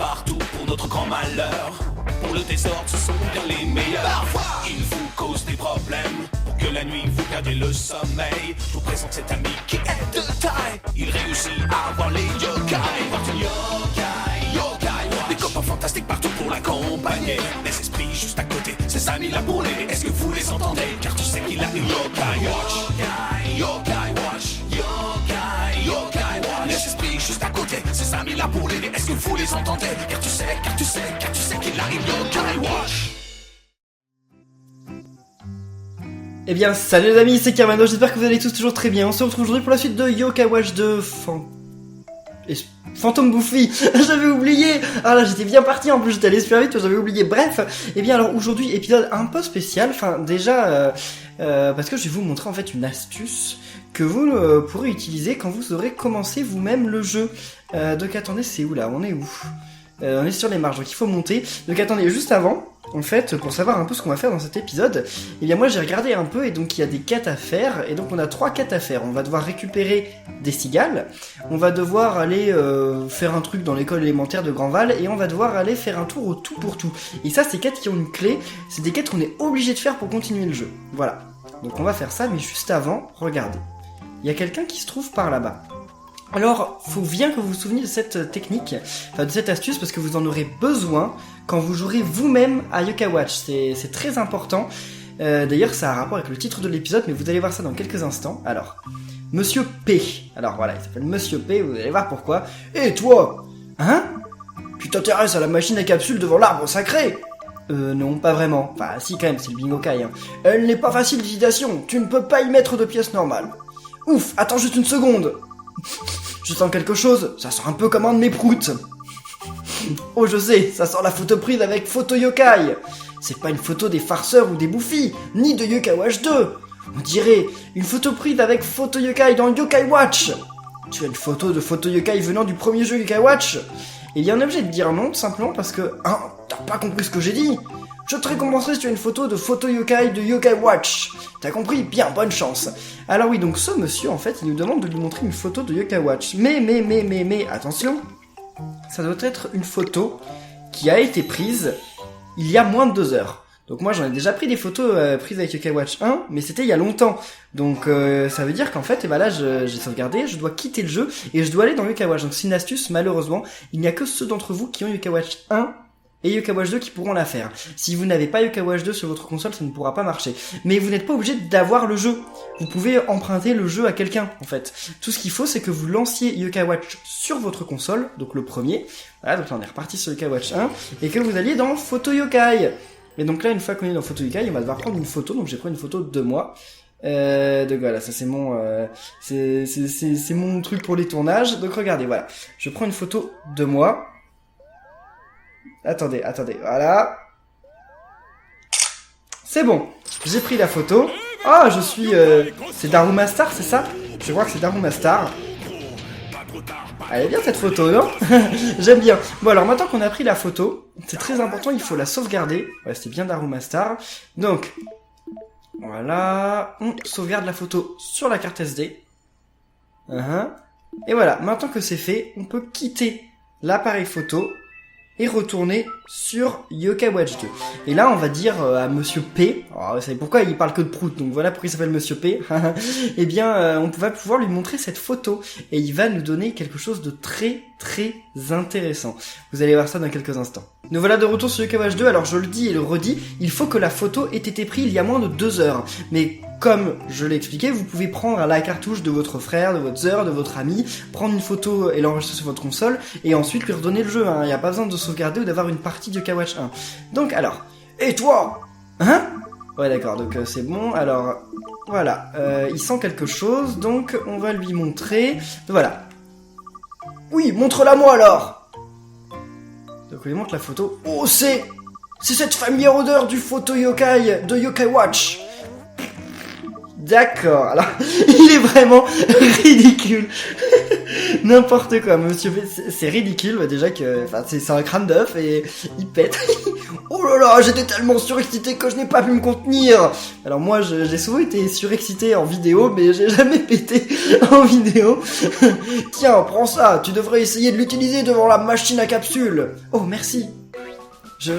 partout pour notre grand malheur. Pour le désordre, ce sont bien les meilleurs. Parfois, ils vous causent des problèmes. Pour que la nuit vous perdiez le sommeil, je vous présente cet ami qui est de taille. Il réussit à avoir les yokai. Porte une yokai, yokai watch. Des copains fantastiques partout pour l'accompagner. Des esprits juste à côté, ses amis là pour l'aider. Est-ce que vous les entendez? Car tu sais qu'il a une yokai watch. Yokai, yokai watch. Yokai, yokai watch. Les esprits juste à côté, ses amis là pour l'aider. Est-ce que vous les entendez? Car tu sais qu'il a une yokai watch. Eh bien, salut les amis, c'est Kermano, j'espère que vous allez tous toujours très bien. On se retrouve aujourd'hui pour la suite de Yokai Watch 2 Fantôme Bouffi. J'avais oublié. Ah là, j'étais bien parti, en plus j'étais allé super vite, j'avais oublié. Bref, eh bien alors aujourd'hui, épisode un peu spécial. Enfin, déjà, parce que je vais vous montrer en fait une astuce que vous pourrez utiliser quand vous aurez commencé vous-même le jeu. Donc attendez, c'est où là? On est où? On est sur les marges, donc il faut monter. Donc attendez, juste avant, en fait, pour savoir un peu ce qu'on va faire dans cet épisode, eh bien moi j'ai regardé un peu et donc il y a des quêtes à faire, et donc on a 3 quêtes à faire. On va devoir récupérer des cigales, on va devoir aller faire un truc dans l'école élémentaire de Grandval, et on va devoir aller faire un tour au tout pour tout. Et ça, c'est des quêtes qui ont une clé, c'est des quêtes qu'on est obligé de faire pour continuer le jeu. Voilà. Donc on va faire ça, mais juste avant, regardez. Il y a quelqu'un qui se trouve par là-bas. Alors, faut bien que vous vous souveniez de cette technique, enfin de cette astuce, parce que vous en aurez besoin quand vous jouerez vous-même à Yokai Watch. C'est très important. D'ailleurs, ça a un rapport avec le titre de l'épisode, mais vous allez voir ça dans quelques instants. Alors, Monsieur P. Alors voilà, il s'appelle Monsieur P, vous allez voir pourquoi. Et toi? Hein? Tu t'intéresses à la machine à capsules devant l'arbre sacré? Non, pas vraiment. Enfin, si quand même, c'est le Bingokai. Hein. Elle n'est pas facile d'utilisation, tu ne peux pas y mettre de pièces normales. Ouf, attends juste une seconde. Je sens quelque chose, ça sent un peu comme un de mes proutes. Oh je sais, ça sent la photo prise avec Photo Yokai. C'est pas une photo des farceurs ou des bouffis, ni de Yokai Watch 2. On dirait une photo prise avec Photo Yokai dans Yokai Watch. Tu as une photo de Photo Yokai venant du premier jeu Yokai Watch? Et il y a un objet de dire non, tout simplement parce que... Hein, t'as pas compris ce que j'ai dit? Je te récompenserai si tu as une photo de Photo Yokai de Yokai Watch. T'as compris? Bien, bonne chance. Alors oui, donc ce monsieur, en fait, il nous demande de lui montrer une photo de Yokai Watch. Mais, attention, ça doit être une photo qui a été prise il y a moins de 2 heures. Donc moi, j'en ai déjà pris des photos prises avec Yokai Watch 1, mais c'était il y a longtemps. Donc ça veut dire qu'en fait, et ben là, j'ai sauvegardé, je dois quitter le jeu et je dois aller dans Yokai Watch. Donc c'est une astuce, malheureusement, il n'y a que ceux d'entre vous qui ont Yokai Watch 1 et Yokai Watch 2 qui pourront la faire. Si vous n'avez pas Yokai Watch 2 sur votre console, ça ne pourra pas marcher. Mais vous n'êtes pas obligé d'avoir le jeu. Vous pouvez emprunter le jeu à quelqu'un, en fait. Tout ce qu'il faut, c'est que vous lanciez Yokai Watch sur votre console, donc le premier. Voilà, donc là on est reparti sur Yokai Watch 1, et que vous alliez dans Photo Yokai. Et donc là, une fois qu'on est dans Photo Yokai, on va devoir prendre une photo, donc j'ai pris une photo de moi. Donc voilà, ça c'est mon c'est mon truc pour les tournages. Donc regardez, voilà. Je prends une photo de moi. Attendez, voilà. C'est bon, j'ai pris la photo. Ah, je suis... c'est Daruma Star, c'est ça? Je crois que c'est Daruma Star. Elle est bien cette photo, non? J'aime bien. Bon alors, maintenant qu'on a pris la photo, c'est très important, il faut la sauvegarder. Ouais, c'était bien Daruma Star. Donc, voilà. On sauvegarde la photo sur la carte SD. Et voilà, maintenant que c'est fait, on peut quitter l'appareil photo et retourner sur Yokai Watch 2. Et là, on va dire à Monsieur P, vous savez pourquoi il parle que de prout, donc voilà pourquoi il s'appelle Monsieur P, eh bien, on va pouvoir lui montrer cette photo, et il va nous donner quelque chose de très intéressant. Vous allez voir ça dans quelques instants. Nous voilà de retour sur Yokai Watch 2, alors je le dis et le redis, il faut que la photo ait été prise il y a moins de 2 heures. Mais comme je l'ai expliqué, vous pouvez prendre la cartouche de votre frère, de votre sœur, de votre ami, prendre une photo et l'enregistrer sur votre console, et ensuite lui redonner le jeu, hein. Il n'y a pas besoin de sauvegarder ou d'avoir une partie de Yokai Watch 1. Donc alors, et toi? Hein? Ouais d'accord, donc c'est bon, alors, voilà, il sent quelque chose, donc on va lui montrer, voilà. Oui, montre-la moi alors! Donc on lui montre la photo. Oh, c'est cette familière odeur du Photo Yokai de Yokai Watch! D'accord, alors, il est vraiment ridicule. N'importe quoi, monsieur. C'est ridicule, déjà que... Enfin, c'est un crâne d'œuf et il pète. Oh là là, j'étais tellement surexcité que je n'ai pas pu me contenir. Alors moi, j'ai souvent été surexcité en vidéo, mais j'ai jamais pété en vidéo. Tiens, prends ça, tu devrais essayer de l'utiliser devant la machine à capsule. Oh, merci.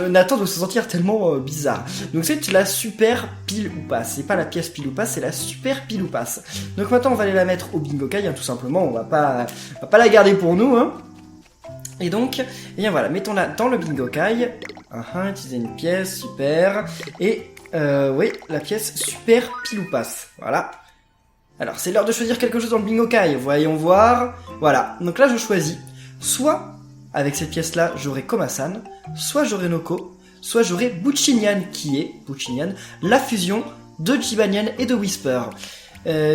Nathan doit se sentir tellement bizarre. Donc c'est la super pile ou passe. C'est pas la pièce pile ou passe, c'est la super pile ou passe. Donc maintenant on va aller la mettre au bingo kai, hein, tout simplement. On va pas la garder pour nous. Hein. Et donc, eh bien voilà, mettons-la dans le bingo kai. Utiliser une pièce, super. Et oui, la pièce super pile ou passe. Voilà. Alors c'est l'heure de choisir quelque chose dans le bingo kai. Voyons voir. Voilà. Donc là je choisis soit... Avec cette pièce-là, j'aurai Koma-san, soit j'aurai Noko, soit j'aurai Buchinyan, qui est, Buchinyan, la fusion de Jibanyan et de Whisper.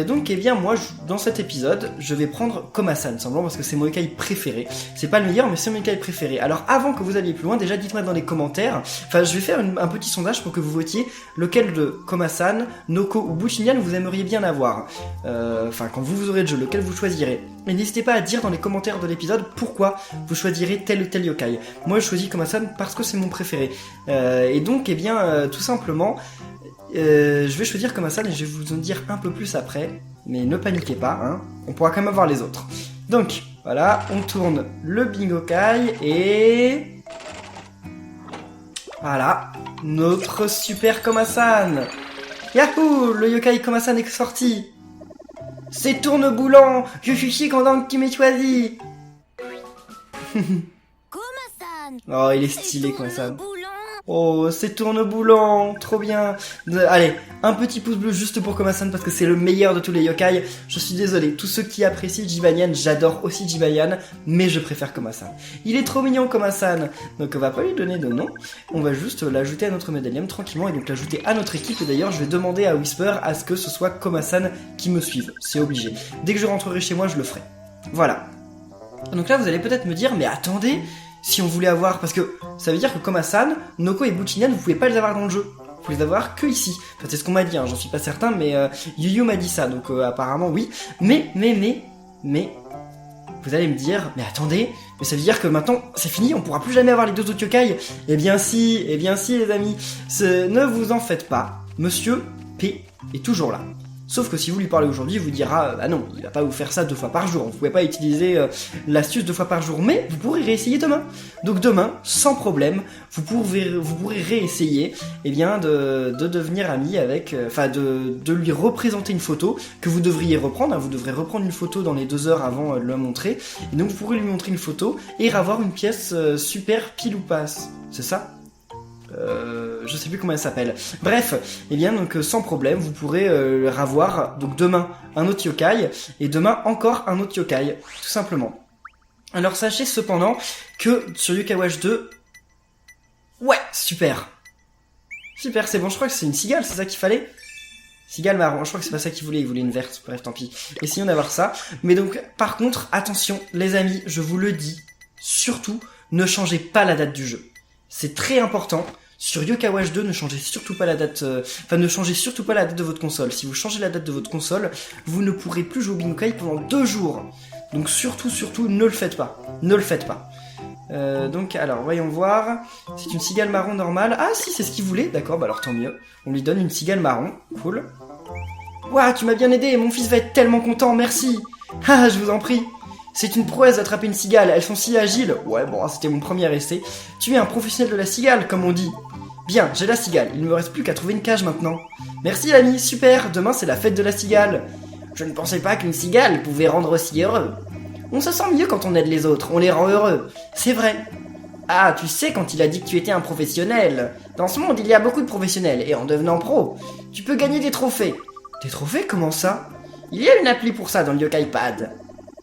Donc, eh bien, moi, dans cet épisode, je vais prendre Koma-san, simplement parce que c'est mon yokai préféré. C'est pas le meilleur, mais c'est mon yokai préféré. Alors, avant que vous alliez plus loin, déjà, dites-moi dans les commentaires, enfin, je vais faire un petit sondage pour que vous votiez lequel de Koma-san, Noko ou Buchinyan vous aimeriez bien avoir. Enfin, quand vous aurez le jeu, lequel vous choisirez. Et n'hésitez pas à dire dans les commentaires de l'épisode pourquoi vous choisirez tel ou tel yokai. Moi, je choisis Koma-san parce que c'est mon préféré. Et donc, eh bien, tout simplement... je vais choisir Koma-san et je vais vous en dire un peu plus après, mais ne paniquez pas, hein, on pourra quand même avoir les autres. Donc, voilà, on tourne le bingo kai et... Voilà, notre super Koma-san. Yahoo, le yokai Koma-san est sorti. C'est tourne-boulant, je suis si content que tu m'aies choisi. Oh, il est stylé Koma-san. Oh, c'est tourne-boulant, trop bien. Allez, un petit pouce bleu juste pour Koma-san parce que c'est le meilleur de tous les yokai. Je suis désolé, tous ceux qui apprécient Jibanyan, j'adore aussi Jibanyan, mais je préfère Koma-san. Il est trop mignon Koma-san, donc on va pas lui donner de nom. On va juste l'ajouter à notre médaillon tranquillement et donc l'ajouter à notre équipe. Et d'ailleurs, je vais demander à Whisper à ce que ce soit Koma-san qui me suive, c'est obligé. Dès que je rentrerai chez moi, je le ferai. Voilà. Donc là, vous allez peut-être me dire, mais attendez... Si on voulait avoir... Parce que ça veut dire que Koma-san, Noko et Buchinyan, vous pouvez pas les avoir dans le jeu. Vous pouvez les avoir que ici. Enfin, c'est ce qu'on m'a dit, hein, j'en suis pas certain, mais Yu-Yu m'a dit ça, donc apparemment oui. Mais... Vous allez me dire, mais attendez, mais ça veut dire que maintenant, c'est fini, on pourra plus jamais avoir les deux autres yokai. Eh bien si, les amis. Ne vous en faites pas. Monsieur P est toujours là. Sauf que si vous lui parlez aujourd'hui, il vous dira ah non, il va pas vous faire ça 2 fois par jour. Vous pouvez pas utiliser l'astuce 2 fois par jour, mais vous pourrez réessayer demain. Donc demain, sans problème, vous pourrez réessayer, eh bien, de devenir ami avec, de lui représenter une photo que vous devriez reprendre. Hein, vous devrez reprendre une photo dans les 2 heures avant de la montrer. Et donc vous pourrez lui montrer une photo et avoir une pièce super pile ou passe. C'est ça ? Je sais plus comment elle s'appelle. Bref, eh bien donc sans problème, vous pourrez avoir donc demain un autre yokai et demain encore un autre yokai, tout simplement. Alors sachez cependant que sur Yokai Watch 2, ouais, super, c'est bon. Je crois que c'est une cigale, c'est ça qu'il fallait. Cigale marron, je crois que c'est pas ça qu'il voulait, il voulait une verte. Bref, tant pis. Essayons d'avoir ça. Mais donc, par contre, attention, les amis, je vous le dis, surtout, ne changez pas la date du jeu. C'est très important. Sur Yokai Watch 2, ne changez surtout pas la date, ne changez surtout pas la date de votre console. Si vous changez la date de votre console, vous ne pourrez plus jouer au bingo kai pendant 2 jours. Donc surtout, ne le faites pas. Ne le faites pas. Donc, alors, voyons voir. C'est une cigale marron normale. Ah si, c'est ce qu'il voulait. D'accord, bah alors tant mieux. On lui donne une cigale marron. Cool. Ouah, tu m'as bien aidé. Mon fils va être tellement content, merci. Ah, je vous en prie. C'est une prouesse d'attraper une cigale, elles sont si agiles. Ouais, bon, c'était mon premier essai. Tu es un professionnel de la cigale, comme on dit. Bien, j'ai la cigale, il ne me reste plus qu'à trouver une cage maintenant. Merci l'ami, super, demain c'est la fête de la cigale. Je ne pensais pas qu'une cigale pouvait rendre aussi heureux. On se sent mieux quand on aide les autres, on les rend heureux. C'est vrai. Ah, tu sais quand il a dit que tu étais un professionnel. Dans ce monde, il y a beaucoup de professionnels, et en devenant pro, tu peux gagner des trophées. Des trophées, comment ça? Il y a une appli pour ça dans le Yokai Pad.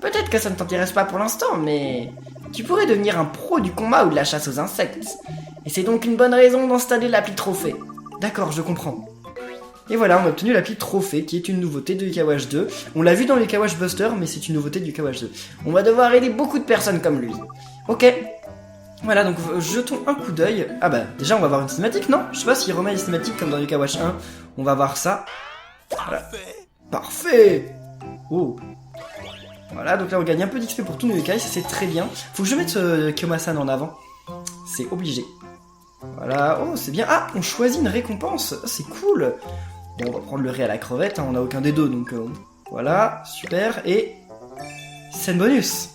Peut-être que ça ne t'intéresse pas pour l'instant, mais tu pourrais devenir un pro du combat ou de la chasse aux insectes. Et c'est donc une bonne raison d'installer l'appli Trophée. D'accord, je comprends. Et voilà, on a obtenu l'appli Trophée, qui est une nouveauté de Yokai Watch 2. On l'a vu dans Yokai Watch Buster, mais c'est une nouveauté de Yokai Watch 2. On va devoir aider beaucoup de personnes comme lui. Ok. Voilà, donc jetons un coup d'œil. Ah bah, déjà on va voir une cinématique, non? Je sais pas s'il remet les cinématiques comme dans Yokai Watch 1. On va voir ça. Voilà. Parfait. Oh. Voilà, donc là on gagne un peu d'XP pour tous nos yokai, ça c'est très bien. Faut que je mette Kyomasan en avant. C'est obligé. Voilà, oh c'est bien. Ah, on choisit une récompense, c'est cool. Bon, on va prendre le ré à la crevette, hein, on n'a aucun des deux, donc voilà, super. Et scène bonus.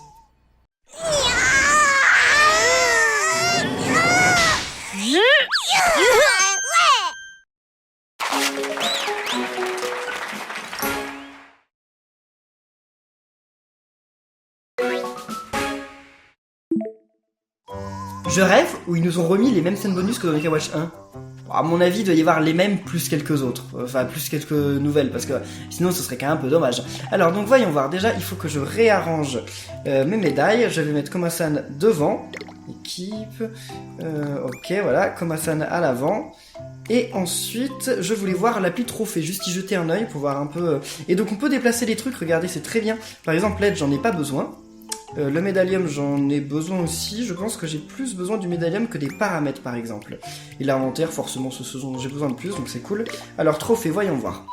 Je rêve où ils nous ont remis les mêmes scènes bonus que dans Yokai Watch 1. À mon avis, il doit y avoir les mêmes plus quelques autres. Enfin, plus quelques nouvelles, parce que sinon ce serait quand même un peu dommage. Alors, donc voyons voir. Déjà, il faut que je réarrange mes médailles. Je vais mettre Komasan devant. Équipe. Ok, voilà. Komasan à l'avant. Et ensuite, je voulais voir l'appli trophée. Juste y jeter un œil pour voir un peu... Et donc, on peut déplacer les trucs. Regardez, c'est très bien. Par exemple, l'aide, j'en ai pas besoin. Le médaillum, j'en ai besoin aussi. Je pense que j'ai plus besoin du médaillum que des paramètres, par exemple. Et l'inventaire, forcément, c'est ce dont j'ai besoin de plus, donc c'est cool. Alors, trophée, voyons voir.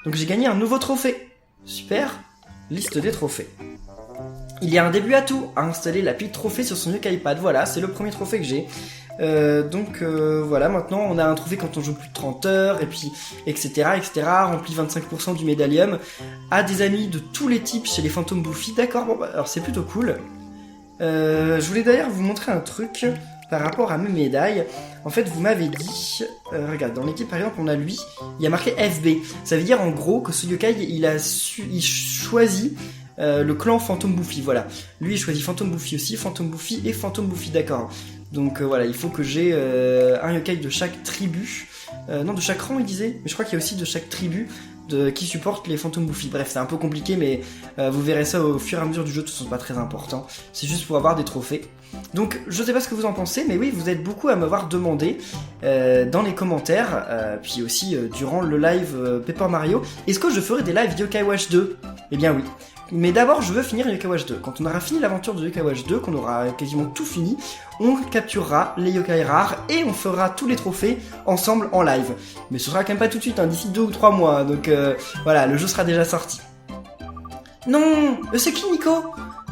Donc, j'ai gagné un nouveau trophée. Super. Liste des trophées. Il y a un début à tout. À installer l'appli trophée sur son Yokai Pad. Voilà, c'est le premier trophée que j'ai. Voilà, maintenant on a un trophée quand on joue plus de 30 heures, et puis etc, rempli 25% du médaillum, à des amis de tous les types chez les fantômes Buffy, d'accord, bon, bah, alors c'est plutôt cool. Je voulais d'ailleurs vous montrer un truc par rapport à mes médailles. En fait, vous m'avez dit, regarde, dans l'équipe par exemple, on a lui, il y a marqué FB, ça veut dire en gros que ce yokai, il choisit le clan Fantôme Buffy, voilà. Lui il choisit Fantôme Buffy aussi, Fantôme Buffy et Fantôme Buffy, d'accord. Donc voilà, il faut que j'ai un yokai de chaque tribu. Non, de chaque rang il disait, mais je crois qu'il y a aussi de chaque tribu qui supporte les fantômes Buffy. Bref, c'est un peu compliqué, mais vous verrez ça au fur et à mesure du jeu, de toute façon c'est pas très important. C'est juste pour avoir des trophées. Donc je sais pas ce que vous en pensez, mais oui, vous êtes beaucoup à m'avoir demandé dans les commentaires, puis aussi durant le live Paper Mario, est-ce que je ferai des lives Yokai Watch 2 ? Eh bien oui. Mais d'abord, je veux finir Yokai Watch 2. Quand on aura fini l'aventure de Yokai Watch 2, qu'on aura quasiment tout fini, on capturera les yokai rares et on fera tous les trophées ensemble en live. Mais ce sera quand même pas tout de suite, hein, d'ici 2 ou 3 mois. Donc voilà, le jeu sera déjà sorti. Non, c'est qui Nico ?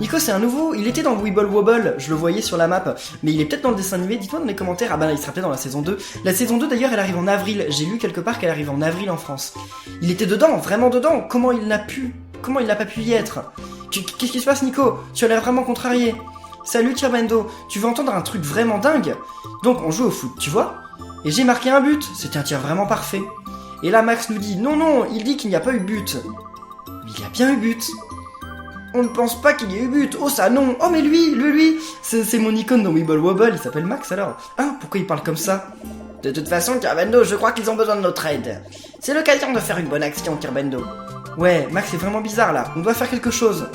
Nico c'est un nouveau, il était dans Wibble Wobble, je le voyais sur la map, mais il est peut-être dans le dessin animé, dites-moi dans les commentaires, ah bah là, il sera peut-être dans la saison 2. La saison 2 d'ailleurs elle arrive en avril, j'ai lu quelque part qu'elle arrive en avril en France. Il était dedans, vraiment dedans, comment il n'a pas pu y être ? Qu'est-ce qui se passe Nico ? Tu as l'air vraiment contrarié. Salut Kirbendo, tu veux entendre un truc vraiment dingue ? Donc on joue au foot, tu vois ? Et j'ai marqué un but, c'était un tir vraiment parfait. Et là Max nous dit, non, il dit qu'il n'y a pas eu but. Mais il y a bien eu but. On ne pense pas qu'il y ait eu but. Oh ça non. Oh mais lui, c'est mon icône dans Wibble Wobble, il s'appelle Max alors. Ah, pourquoi il parle comme ça ? De toute façon, Kirbendo, je crois qu'ils ont besoin de notre aide. C'est l'occasion de faire une bonne action, Kirbendo. Ouais, Max est vraiment bizarre là, on doit faire quelque chose.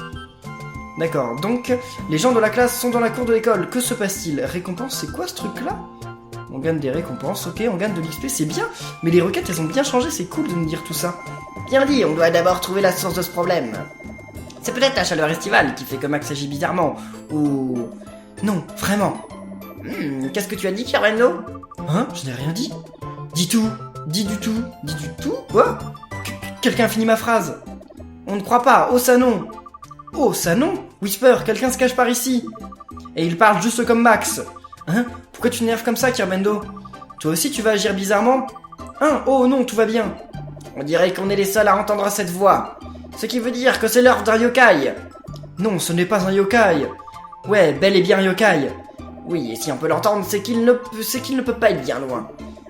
D'accord, donc, les gens de la classe sont dans la cour de l'école, que se passe-t-il ? Récompense, c'est quoi ce truc-là ? On gagne des récompenses, ok, on gagne de l'XP, c'est bien, mais les requêtes, elles ont bien changé, c'est cool de nous dire tout ça. Bien dit, on doit d'abord trouver la source de ce problème. C'est peut-être la chaleur estivale qui fait que Max agit bizarrement, ou... Non, vraiment. Qu'est-ce que tu as dit, Kirbendo ? Hein ? Je n'ai rien dit. Dis tout. Dis du tout. Quoi ? Quelqu'un finit ma phrase. On ne croit pas. Oh ça non. Oh ça non. Whisper, quelqu'un se cache par ici. Et il parle juste comme Max. Hein ? Pourquoi tu t'énerves comme ça, Kirbendo ? Toi aussi tu vas agir bizarrement ? Hein ? Oh non, tout va bien. On dirait qu'on est les seuls à entendre cette voix. Ce qui veut dire que c'est l'heure d'un yokai. Non, ce n'est pas un yokai. Ouais, bel et bien yokai. Oui, et si on peut l'entendre, c'est qu'il ne peut pas être bien loin.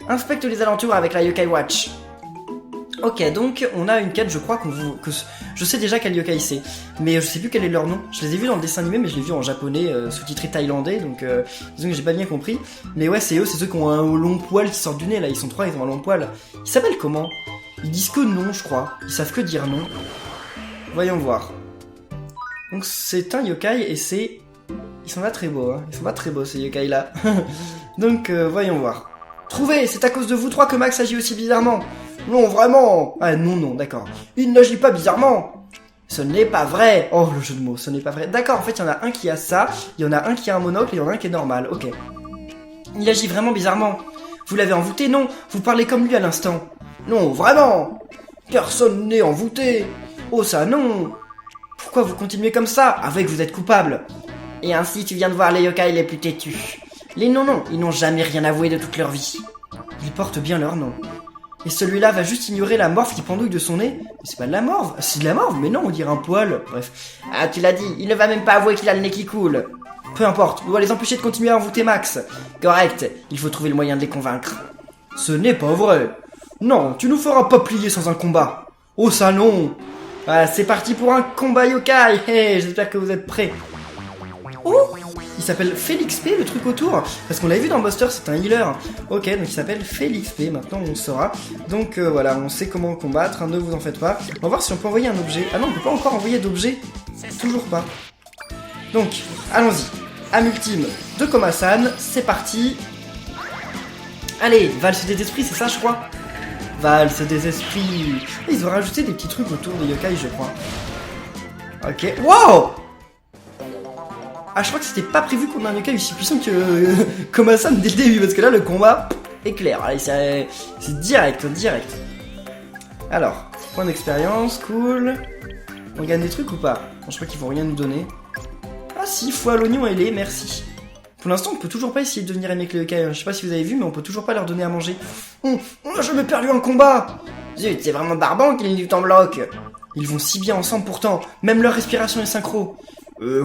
Inspecte les alentours avec la Yokai Watch. Ok, donc on a une quête, je crois je sais déjà quel yokai c'est, mais je sais plus quel est leur nom. Je les ai vus dans le dessin animé, mais je l'ai vu en japonais, sous-titré thaïlandais, donc disons que j'ai pas bien compris. Mais ouais, c'est eux, c'est ceux qui ont un long poil qui sort du nez, là, ils sont 3, ils ont un long poil. Ils s'appellent comment ? Ils disent que non, je crois. Ils savent que dire non. Voyons voir. Donc c'est un yokai et c'est... Ils sont pas très beaux, hein. Ils sont pas très beaux ces yokai là. Donc voyons voir. Trouvez, c'est à cause de vous trois que Max agit aussi bizarrement. Non, vraiment. Ah non, d'accord. Il n'agit pas bizarrement. Ce n'est pas vrai. Oh, le jeu de mots, ce n'est pas vrai. D'accord, en fait, il y en a un qui a ça, il y en a un qui a un monocle et il y en a un qui est normal. Ok. Il agit vraiment bizarrement. Vous l'avez envoûté? Non, vous parlez comme lui à l'instant. Non, vraiment. Personne n'est envoûté. Oh, ça, non. Pourquoi vous continuez comme ça? Avec vous êtes coupable. Et ainsi tu viens de voir les yokai les plus têtus. Les non-non, ils n'ont jamais rien avoué de toute leur vie. Ils portent bien leur nom. Et celui-là va juste ignorer la morve qui pendouille de son nez. Mais c'est pas de la morve. C'est de la morve, mais non, on dirait un poil. Bref. Ah, tu l'as dit, il ne va même pas avouer qu'il a le nez qui coule. Peu importe, on doit les empêcher de continuer à envoûter Max. Correct, il faut trouver le moyen de les convaincre. Ce n'est pas vrai. Non, tu nous feras pas plier sans un combat. Au salon. Voilà, c'est parti pour un combat yokai. Hey, j'espère que vous êtes prêts. Oh, il s'appelle Félix P, le truc autour. Parce qu'on l'avait vu dans Buster, c'est un healer. Ok, donc il s'appelle Félix P, maintenant on saura. Donc voilà, on sait comment combattre, hein, ne vous en faites pas. On va voir si on peut envoyer un objet. Ah non, on peut pas encore envoyer d'objet. Toujours pas. Donc, allons-y. Âme ultime de Komasan, c'est parti. Allez, valse des esprits, c'est ça je crois. Valse des esprits. Ils ont rajouté des petits trucs autour des yokai, je crois. Ok, wow. Ah, je crois que c'était pas prévu qu'on ait un yokai aussi puissant que Komasan dès le début, parce que là le combat est clair. Allez, c'est direct. Alors, point d'expérience, cool. On gagne des trucs ou pas? Bon, je crois qu'ils vont rien nous donner. Ah si, foi à l'oignon et lait, merci. Pour l'instant, on peut toujours pas essayer de devenir aimé avec les yokai. Je sais pas si vous avez vu, mais on peut toujours pas leur donner à manger. On a jamais perdu un combat. Zut, c'est vraiment barbant qu'ils luttent en bloc. Ils vont si bien ensemble pourtant, même leur respiration est synchro.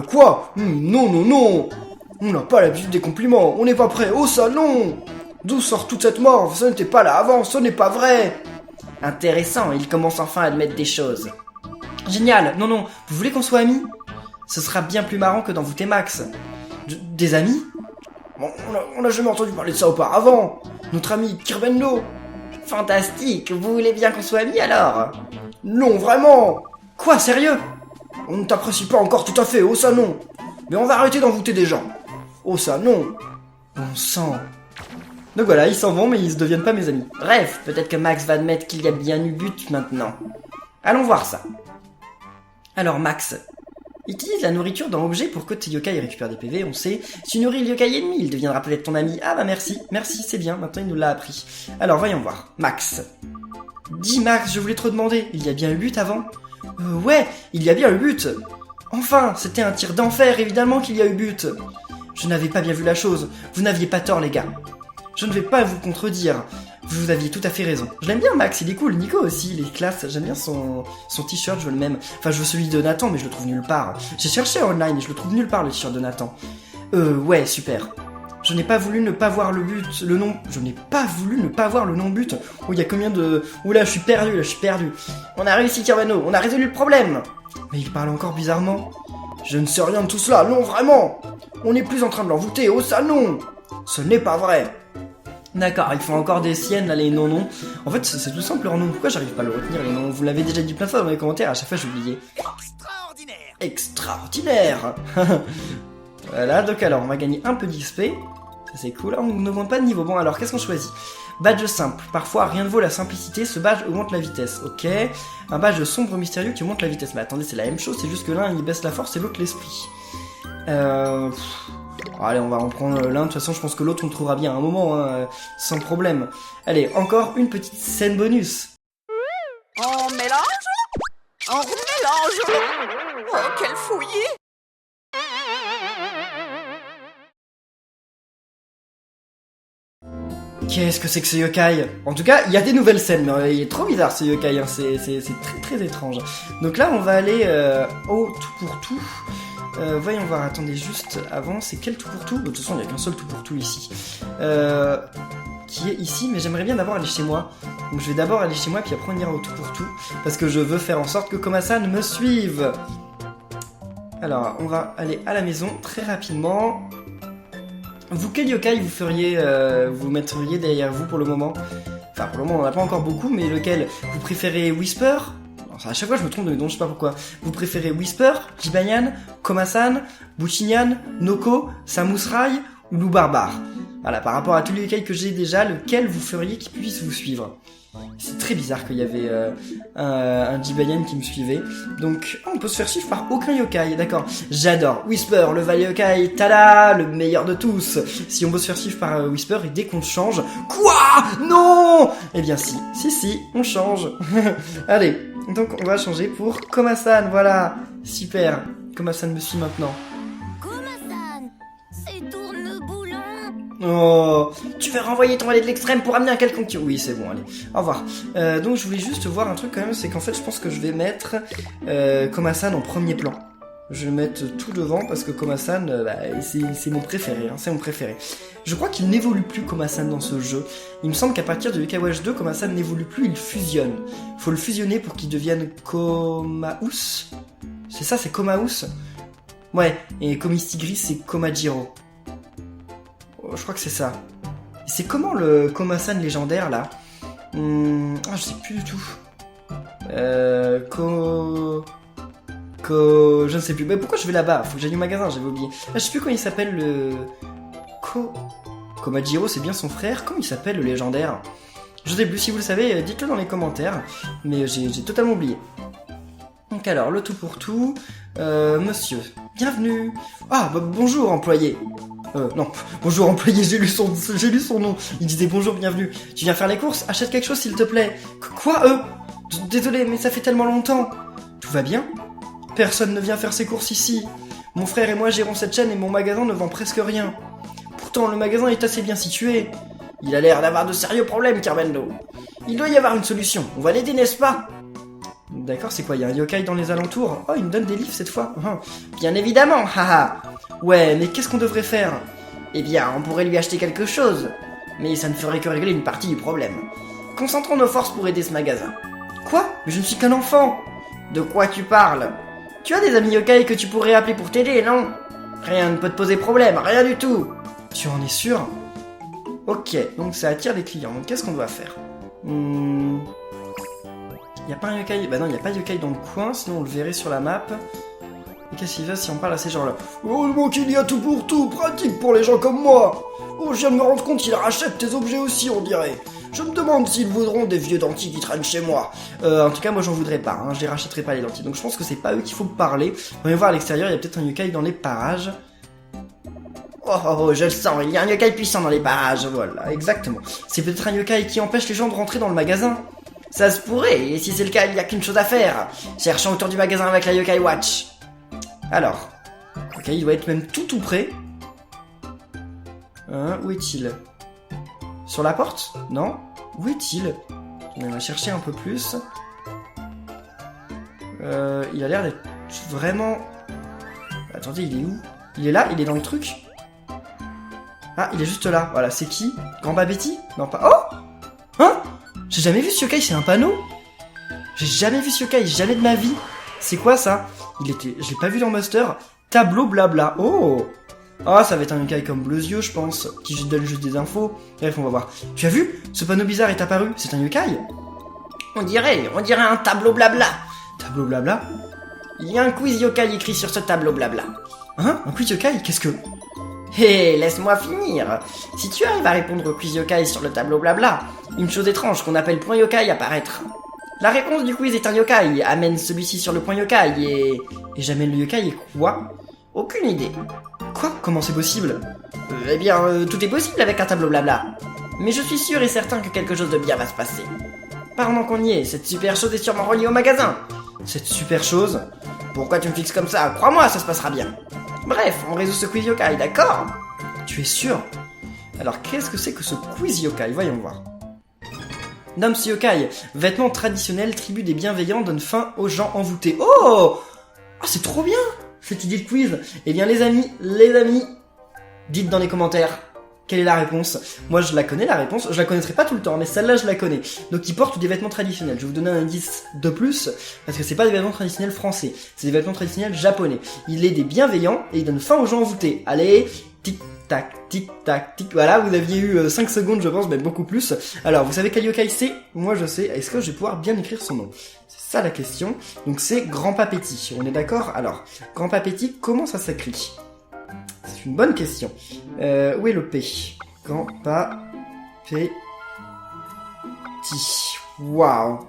Quoi? Non. On n'a pas l'habitude des compliments, on n'est pas prêt au salon. D'où sort toute cette morve? Ça n'était pas là avant, ce n'est pas vrai. Intéressant, il commence enfin à admettre des choses. Génial, non, vous voulez qu'on soit amis? Ce sera bien plus marrant que d'envoûter Max. Des amis? Bon, on a jamais entendu parler de ça auparavant. Notre ami Kirbendo. Fantastique, vous voulez bien qu'on soit amis alors? Non, vraiment. Quoi, sérieux? On ne t'apprécie pas encore tout à fait, oh ça non. Mais on va arrêter d'envoûter des gens. Oh ça non. Bon sang. Donc voilà, ils s'en vont mais ils ne deviennent pas mes amis. Bref, peut-être que Max va admettre qu'il y a bien eu but maintenant. Allons voir ça. Alors Max, utilise la nourriture dans objet pour que tes yokai récupèrent des PV, on sait. Si tu nourris le yokai ennemi, il deviendra peut-être ton ami. Ah bah merci, c'est bien, maintenant il nous l'a appris. Alors voyons voir. Max. Dis Max, je voulais te demander, il y a bien eu but avant? Ouais, il y a bien eu but. Enfin, c'était un tir d'enfer, évidemment qu'il y a eu but. Je n'avais pas bien vu la chose, vous n'aviez pas tort les gars. Je ne vais pas vous contredire, vous aviez tout à fait raison. Je l'aime bien Max, il est cool, Nico aussi, il est classe, j'aime bien son t-shirt, je veux le même. Enfin, je veux celui de Nathan, mais je le trouve nulle part. J'ai cherché online et je le trouve nulle part le t-shirt de Nathan. Ouais, super. Je n'ai pas voulu ne pas voir le but, le nom... Je n'ai pas voulu ne pas voir le non-but. Oh, il y a combien de... Oula, je suis perdu. On a réussi, Kirbeno, on a résolu le problème. Mais il parle encore bizarrement. Je ne sais rien de tout cela, non, vraiment. On n'est plus en train de l'envoûter, oh ça, non. Ce n'est pas vrai. D'accord, ils font encore des siennes, là, les non-non. En fait, c'est tout simple, leur nom. Pourquoi j'arrive pas à le retenir, les non-non? Vous l'avez déjà dit plein de fois dans les commentaires, à chaque fois j'oubliais. Extraordinaire. Voilà, donc alors, on va gagner un peu d'XP. Ça c'est cool, on ne augmente pas de niveau. Bon alors, qu'est-ce qu'on choisit? Badge simple. Parfois, rien ne vaut la simplicité, ce badge augmente la vitesse. Ok. Un badge sombre mystérieux qui augmente la vitesse. Mais attendez, c'est la même chose, c'est juste que l'un il baisse la force et l'autre l'esprit. Allez, on va en prendre l'un. De toute façon, je pense que l'autre on le trouvera bien à un moment, hein, sans problème. Allez, encore une petite scène bonus. On mélange? On remélange? Oh, quel fouillis! Qu'est-ce que c'est que ce yokai? En tout cas, il y a des nouvelles scènes, mais il est trop bizarre ce yokai, hein. C'est très étrange. Donc là, on va aller au tout pour tout. Voyons voir, attendez, juste avant, c'est quel tout pour tout? De toute façon, il n'y a qu'un seul tout pour tout ici. Qui est ici, mais j'aimerais bien d'abord aller chez moi. Donc je vais d'abord aller chez moi, puis après on ira au tout pour tout. Parce que je veux faire en sorte que Komasan me suive. Alors, on va aller à la maison très rapidement. Vous, quel yokai vous feriez, vous mettriez derrière vous pour le moment? Enfin, pour le moment, on n'en a pas encore beaucoup, mais lequel? Vous préférez Whisper? Enfin, à chaque fois, je me trompe de nom, je sais pas pourquoi. Vous préférez Whisper, Jibanyan, Komasan, Buchinyan, Noko, Samusrai ou Loup Barbare? Voilà, par rapport à tous les yokai que j'ai déjà, lequel vous feriez qui puisse vous suivre? C'est très bizarre qu'il y avait un Jibanyan qui me suivait. Donc, on peut se faire suivre par aucun yokai, d'accord. J'adore Whisper, le Valet yokai, tada, le meilleur de tous. Si on peut se faire suivre par Whisper et dès qu'on change... Quoi? Non. Eh bien si, on change. Allez, donc on va changer pour Komasan, voilà. Super. Komasan me suit maintenant. Komasan, c'est tourne-boulon. Oh, tu veux renvoyer ton valet de l'extrême pour amener un quelconque... Oui, c'est bon, allez. Au revoir. Donc, je voulais juste voir un truc quand même, c'est qu'en fait, je pense que je vais mettre Komasan en premier plan. Je vais le mettre tout devant parce que Komasan, c'est mon préféré, hein, c'est mon préféré. Je crois qu'il n'évolue plus Komasan dans ce jeu. Il me semble qu'à partir de Yokai Watch 2, Komasan n'évolue plus, il fusionne. Faut le fusionner pour qu'il devienne Komaous. C'est ça, c'est Komaous? Ouais, et Komistigris, c'est Komajiro. Oh, je crois que c'est ça. C'est comment le Komasan légendaire, là? Ah, je sais plus du tout. Je ne sais plus. Mais pourquoi je vais là-bas? Faut que j'aille au magasin, j'avais oublié. Ah, je sais plus comment il s'appelle le... Komajiro, c'est bien son frère. Comment il s'appelle le légendaire? Je sais plus, si vous le savez, dites-le dans les commentaires. Mais j'ai totalement oublié. Donc alors, le tout pour tout. Monsieur, bienvenue. Ah, bah, bonjour employé. Non, bonjour employé, j'ai lu son nom. Il disait bonjour, bienvenue. Tu viens faire les courses? Achète quelque chose s'il te plaît. Quoi, Désolé, mais ça fait tellement longtemps. Tout va bien? Personne ne vient faire ses courses ici. Mon frère et moi gérons cette chaîne et mon magasin ne vend presque rien. Pourtant, le magasin est assez bien situé. Il a l'air d'avoir de sérieux problèmes, Carmendo. Il doit y avoir une solution. On va l'aider, n'est-ce pas? D'accord, c'est quoi? Il y a un yokai dans les alentours? Oh, il me donne des livres cette fois. Bien évidemment, haha. Ouais, mais qu'est-ce qu'on devrait faire? Eh bien, on pourrait lui acheter quelque chose. Mais ça ne ferait que régler une partie du problème. Concentrons nos forces pour aider ce magasin. Quoi? Mais je ne suis qu'un enfant. De quoi tu parles? Tu as des amis yokai que tu pourrais appeler pour t'aider, non? Rien ne peut te poser problème, rien du tout. Tu en es sûr? Ok, donc ça attire des clients. Donc qu'est-ce qu'on doit faire? Y'a pas un yokai? Bah non, y a pas de yokai dans le coin, sinon on le verrait sur la map. Et qu'est-ce qu'il va si on parle à ces gens-là? Heureusement qu'il y a tout pour tout, pratique pour les gens comme moi. Oh, je viens de me rendre compte qu'ils rachètent tes objets aussi, on dirait. Je me demande s'ils voudront des vieux dentiers qui traînent chez moi. En tout cas, moi j'en voudrais pas, hein, je les rachèterai pas les dentiers. Donc je pense que c'est pas eux qu'il faut parler. On va voir à l'extérieur, il y a peut-être un yokai dans les parages. Oh, je le sens, il y a un yokai puissant dans les parages, voilà, exactement. C'est peut-être un yokai qui empêche les gens de rentrer dans le magasin. Ça se pourrait, et si c'est le cas, il n'y a qu'une chose à faire. Cherchons autour du magasin avec la Yokai Watch. Alors, ok, il doit être même tout près. Où est-il? Sur la porte? Non? Où est-il? On va chercher un peu plus. Il a l'air d'être vraiment... Attendez, il est où? Il est là? Il est dans le truc? Ah, il est juste là. Voilà, c'est qui? Grand Betty? Non, pas... Oh! Hein? J'ai jamais vu ce yokai, c'est un panneau? J'ai jamais vu ce yokai, jamais de ma vie. C'est quoi ça? Je l'ai pas vu dans Master. Tableau blabla. Oh! Ah, ça va être un yokai comme Bleusio, je pense, qui donne juste des infos. Bref, on va voir. Tu as vu? Ce panneau bizarre est apparu. C'est un yokai? On dirait un tableau blabla. Tableau blabla? Il y a un quiz yokai écrit sur ce tableau blabla. Hein? Un quiz yokai? Qu'est-ce que... Hé, laisse-moi finir. Si tu arrives à répondre au quiz yokai sur le tableau blabla, une chose étrange qu'on appelle point yokai apparaîtra. La réponse du quiz est un yokai, amène celui-ci sur le point yokai et j'amène le yokai et quoi? Aucune idée. Quoi? Comment c'est possible? Eh bien, tout est possible avec un tableau blabla. Mais je suis sûr et certain que quelque chose de bien va se passer. Pendant qu'on y est, cette super chose est sûrement reliée au magasin. Cette super chose? Pourquoi tu me fixes comme ça? Crois-moi, ça se passera bien. Bref, on résout ce quiz yokai, d'accord? Tu es sûr? Alors, qu'est-ce que c'est que ce quiz yokai? Voyons voir. Nomme ce yokai. Vêtements traditionnels, tribu des bienveillants, donne fin aux gens envoûtés. Oh! Ah, c'est trop bien, cette idée de quiz. Eh bien, les amis, dites dans les commentaires quelle est la réponse. Moi, je la connais, la réponse. Je la connaîtrai pas tout le temps, mais celle-là, je la connais. Donc, ils portent des vêtements traditionnels. Je vais vous donner un indice de plus, parce que c'est pas des vêtements traditionnels français. C'est des vêtements traditionnels japonais. Il est des bienveillants, et il donne fin aux gens envoûtés. Allez, tic-tac, tic-tac, tic. Voilà, vous aviez eu 5 secondes, je pense, même beaucoup plus. Alors, vous savez quel yokai c'est? Moi, je sais. Est-ce que je vais pouvoir bien écrire son nom? C'est ça la question. Donc, c'est Grand-Pa Petit. On est d'accord? Alors, Grand-Pa Petit, comment ça s'écrit? C'est une bonne question. Où est le P? Grand-Pa Petit. Waouh.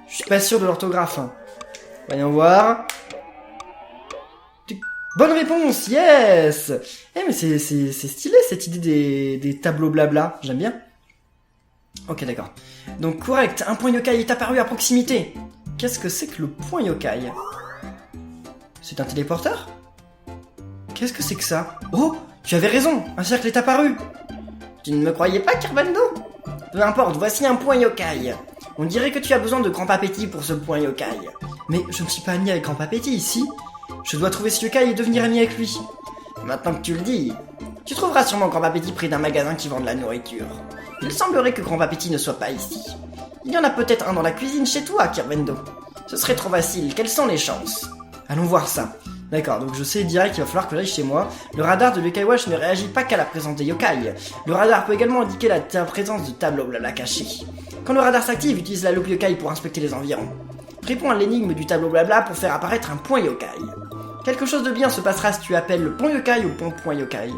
Je suis pas sûr de l'orthographe. Hein. Voyons voir. Bonne réponse, yes. Eh mais c'est stylé cette idée des tableaux blabla. J'aime bien. Ok, d'accord. Donc correct, un point yokai est apparu à proximité. Qu'est-ce que c'est que le point yokai? C'est un téléporteur? Qu'est-ce que c'est que ça? Oh, tu avais raison, un cercle est apparu. Tu ne me croyais pas, Kirbando? Peu importe, voici un point yokai. On dirait que tu as besoin de Grand Papéti pour ce point yokai. Mais je ne suis pas ami avec Grand Papéti ici. Je dois trouver ce yokai et devenir ami avec lui. Maintenant que tu le dis, tu trouveras sûrement Grand Papéti près d'un magasin qui vend de la nourriture. Il semblerait que Grand Papéti ne soit pas ici. Il y en a peut-être un dans la cuisine chez toi, Kirbando. Ce serait trop facile, quelles sont les chances? Allons voir ça. D'accord, donc je sais direct qu'il va falloir que j'aille chez moi. Le radar de Yokai Watch ne réagit pas qu'à la présence des yokai. Le radar peut également indiquer la présence de tableaux blabla cachés. Quand le radar s'active, utilise la loupe yokai pour inspecter les environs. Réponds à l'énigme du tableau blabla pour faire apparaître un point yokai. Quelque chose de bien se passera si tu appelles le pont yokai au point yokai.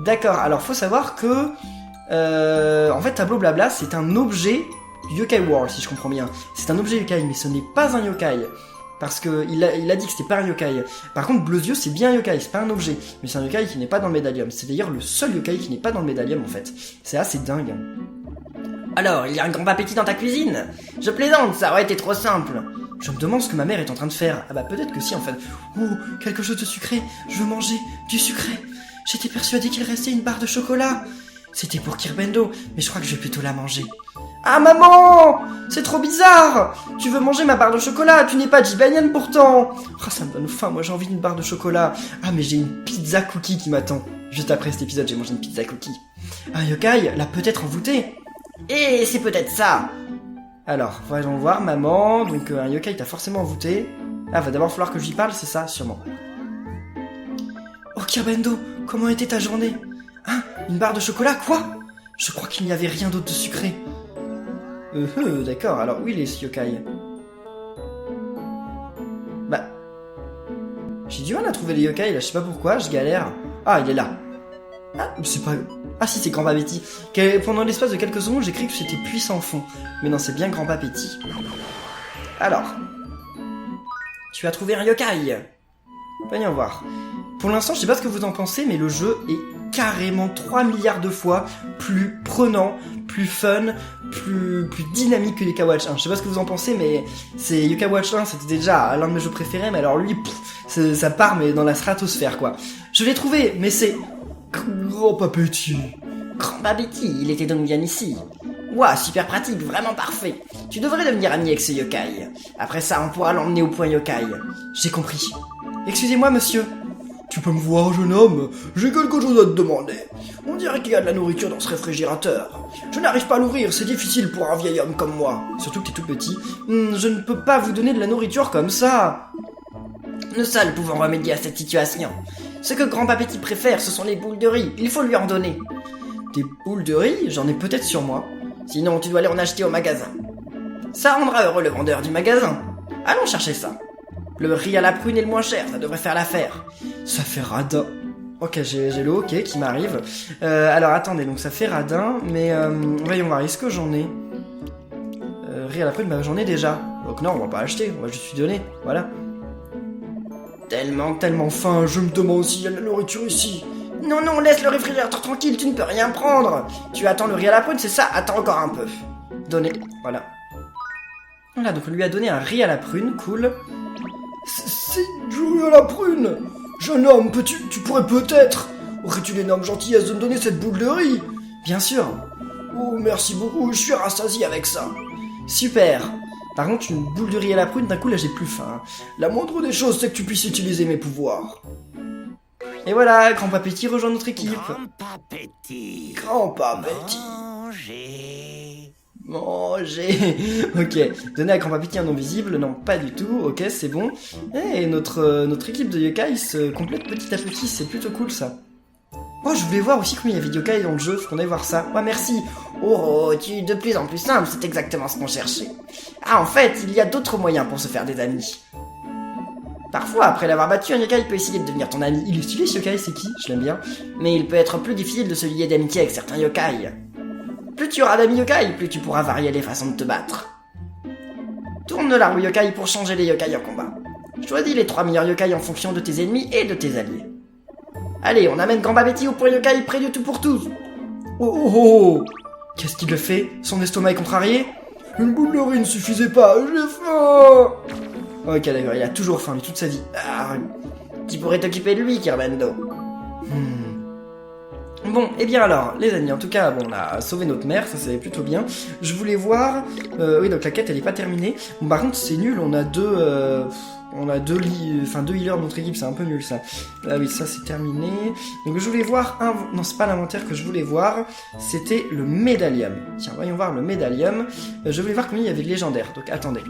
D'accord, alors faut savoir que... en fait, tableau blabla, c'est un objet du Yokai World, si je comprends bien. C'est un objet yokai, mais ce n'est pas un yokai. Parce que il a dit que c'était pas un yokai. Par contre, Bleuzieux, c'est bien un yokai, c'est pas un objet. Mais c'est un yokai qui n'est pas dans le médaillum. C'est d'ailleurs le seul yokai qui n'est pas dans le médaillum, en fait. C'est assez dingue. Alors, il y a un Grand Papéti dans ta cuisine? Je plaisante, ça aurait été trop simple. Je me demande ce que ma mère est en train de faire. Ah bah peut-être que si, en fait. Oh, quelque chose de sucré. Je veux manger du sucré. J'étais persuadée qu'il restait une barre de chocolat. C'était pour Kirbando, mais je crois que je vais plutôt la manger. Ah maman! C'est trop bizarre! Tu veux manger ma barre de chocolat, tu n'es pas Jibanyan pourtant! Oh, ça me donne faim, moi j'ai envie d'une barre de chocolat. Ah mais j'ai une pizza cookie qui m'attend. Juste après cet épisode, j'ai mangé une pizza cookie. Un yokai l'a peut-être envoûté. Et c'est peut-être ça! Alors, voyons voir, maman. Donc un yokai t'a forcément envoûté. Ah, va d'abord falloir que je lui parle, c'est ça, sûrement. Oh Kirbando, comment était ta journée? Hein? Une barre de chocolat, quoi? Je crois qu'il n'y avait rien d'autre de sucré. D'accord, alors où il est ce yokai? Bah... J'ai du mal à trouver les yokai là, je sais pas pourquoi, je galère. Ah, il est là. Ah, c'est pas... Ah si, c'est Grand Papéti. Pendant l'espace de quelques secondes, j'ai cru que c'était Puissant Fond. Mais non, c'est bien Grand Papéti. Alors... Tu as trouvé un yokai. Voyons voir. Pour l'instant, je sais pas ce que vous en pensez, mais le jeu est carrément 3 milliards de fois plus prenant, plus fun, plus dynamique que Yokai Watch 1. Je sais pas ce que vous en pensez, mais c'est Yokai Watch 1, c'était déjà l'un de mes jeux préférés, mais alors lui, ça part mais dans la stratosphère quoi. Je l'ai trouvé, mais c'est Grand Papéti. Grand Papéti, il était donc bien ici. Ouah, super pratique, vraiment parfait. Tu devrais devenir ami avec ce yokai. Après ça, on pourra l'emmener au point yokai. J'ai compris. Excusez-moi, monsieur. Tu peux me voir, jeune homme? J'ai quelque chose à te demander. On dirait qu'il y a de la nourriture dans ce réfrigérateur. Je n'arrive pas à l'ouvrir, c'est difficile pour un vieil homme comme moi. Surtout que t'es tout petit. Je ne peux pas vous donner de la nourriture comme ça. Nous seuls pouvons remédier à cette situation. Ce que Grand Papéti préfère, ce sont les boules de riz. Il faut lui en donner. Des boules de riz? J'en ai peut-être sur moi. Sinon, tu dois aller en acheter au magasin. Ça rendra heureux le vendeur du magasin. Allons chercher ça. Le riz à la prune est le moins cher, ça devrait faire l'affaire. Ça fait radin. Ok, j'ai le ok qui m'arrive. Alors attendez, donc ça fait radin, mais voyons voir, est-ce que j'en ai riz à la prune, bah j'en ai déjà. Donc non, on va pas acheter, on va juste lui donner, voilà. Tellement faim, je me demande s'il y a de la nourriture ici. Non, laisse le réfrigérateur tranquille, tu ne peux rien prendre. Tu attends le riz à la prune, c'est ça? Attends encore un peu. Donnez, voilà. Voilà, donc on lui a donné un riz à la prune, cool. C'est du riz à la prune. Jeune homme, tu pourrais peut-être... Aurais-tu l'énorme gentillesse de me donner cette boule de riz? Bien sûr. Oh, merci beaucoup, je suis rassasié avec ça. Super. Par contre, une boule de riz à la prune, d'un coup, là, j'ai plus faim. La moindre des choses, c'est que tu puisses utiliser mes pouvoirs. Et voilà, Grand Papéti rejoint notre équipe. Grand Papéti. Grand Papéti. Manger. Ok, donner à Grand Papéti un nom visible, non, pas du tout, ok, c'est bon. Et notre équipe de yokai se complète petit à petit, c'est plutôt cool ça. Oh, je voulais voir aussi combien il y avait de yokai dans le jeu, faut qu'on aille voir ça. Ouais, merci. Oh, tu es de plus en plus simple, c'est exactement ce qu'on cherchait. Ah, en fait, il y a d'autres moyens pour se faire des amis. Parfois, après l'avoir battu, un yokai peut essayer de devenir ton ami. Il est stylé ce yokai, c'est qui? Je l'aime bien. Mais il peut être plus difficile de se lier d'amitié avec certains yokai. Plus tu auras d'amis yokai, plus tu pourras varier les façons de te battre. Tourne la roue yokai pour changer les yokai en combat. Choisis les 3 meilleurs yokai en fonction de tes ennemis et de tes alliés. Allez, on amène Grand Papéti au point yokai près du tout pour tous. Oh. Qu'est-ce qu'il le fait? Son estomac est contrarié? Une boule de riz ne suffisait pas, j'ai faim. Ok, d'accord, il a toujours faim, lui, toute sa vie. Ah, qui pourrait t'occuper de lui, Kerbendo? Bon, et bien alors, les amis, en tout cas, bon, on a sauvé notre mère, ça c'est plutôt bien. Je voulais voir... oui, donc la quête, elle est pas terminée. Bon, par contre, c'est nul, on a deux healers de notre équipe, c'est un peu nul, ça. Ah oui, ça c'est terminé. Donc je voulais voir non, c'est pas l'inventaire que je voulais voir, c'était le médallium. Tiens, voyons voir le médallium. Je voulais voir combien il y avait de légendaires, donc attendez.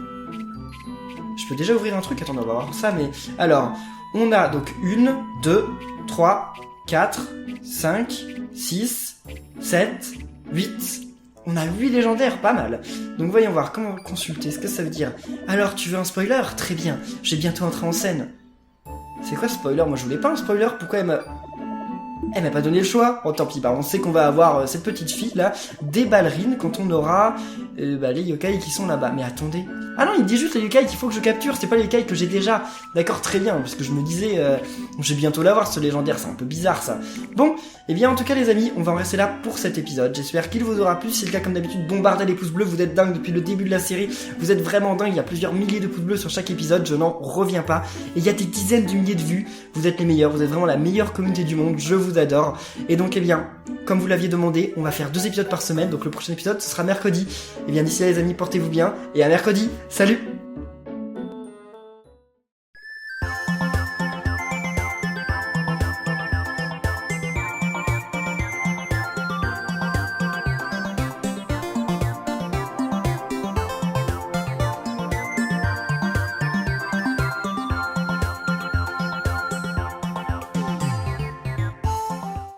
Je peux déjà ouvrir un truc, attendez, on va voir ça, mais... Alors, on a donc 1, 2, 3, 4, 5, 6, 7, 8... On a 8 légendaires, pas mal. Donc voyons voir, comment consulter, ce que ça veut dire. Alors, tu veux un spoiler? Très bien, j'ai bientôt entré en scène. C'est quoi spoiler? Moi je voulais pas un spoiler, pourquoi elle m'a pas donné le choix? Oh tant pis, bah on sait qu'on va avoir cette petite fille là, des ballerines, quand on aura les yokai qui sont là-bas. Mais attendez... Ah non, il dit juste les yokai qu'il faut que je capture, c'est pas les yokai que j'ai déjà. D'accord, très bien, parce que je me disais, je vais bientôt l'avoir ce légendaire, c'est un peu bizarre ça. Bon, et bien en tout cas les amis, on va en rester là pour cet épisode. J'espère qu'il vous aura plu, si c'est le cas comme d'habitude, bombardez les pouces bleus, vous êtes dingues depuis le début de la série, vous êtes vraiment dingues, il y a plusieurs milliers de pouces bleus sur chaque épisode, je n'en reviens pas. Et il y a des dizaines de milliers de vues, vous êtes les meilleurs, vous êtes vraiment la meilleure communauté du monde, je vous adore. Et donc, eh bien, comme vous l'aviez demandé, on va faire 2 épisodes par semaine. Donc le prochain épisode, ce sera mercredi. Et bien d'ici là les amis, portez-vous bien. Et à mercredi, salut!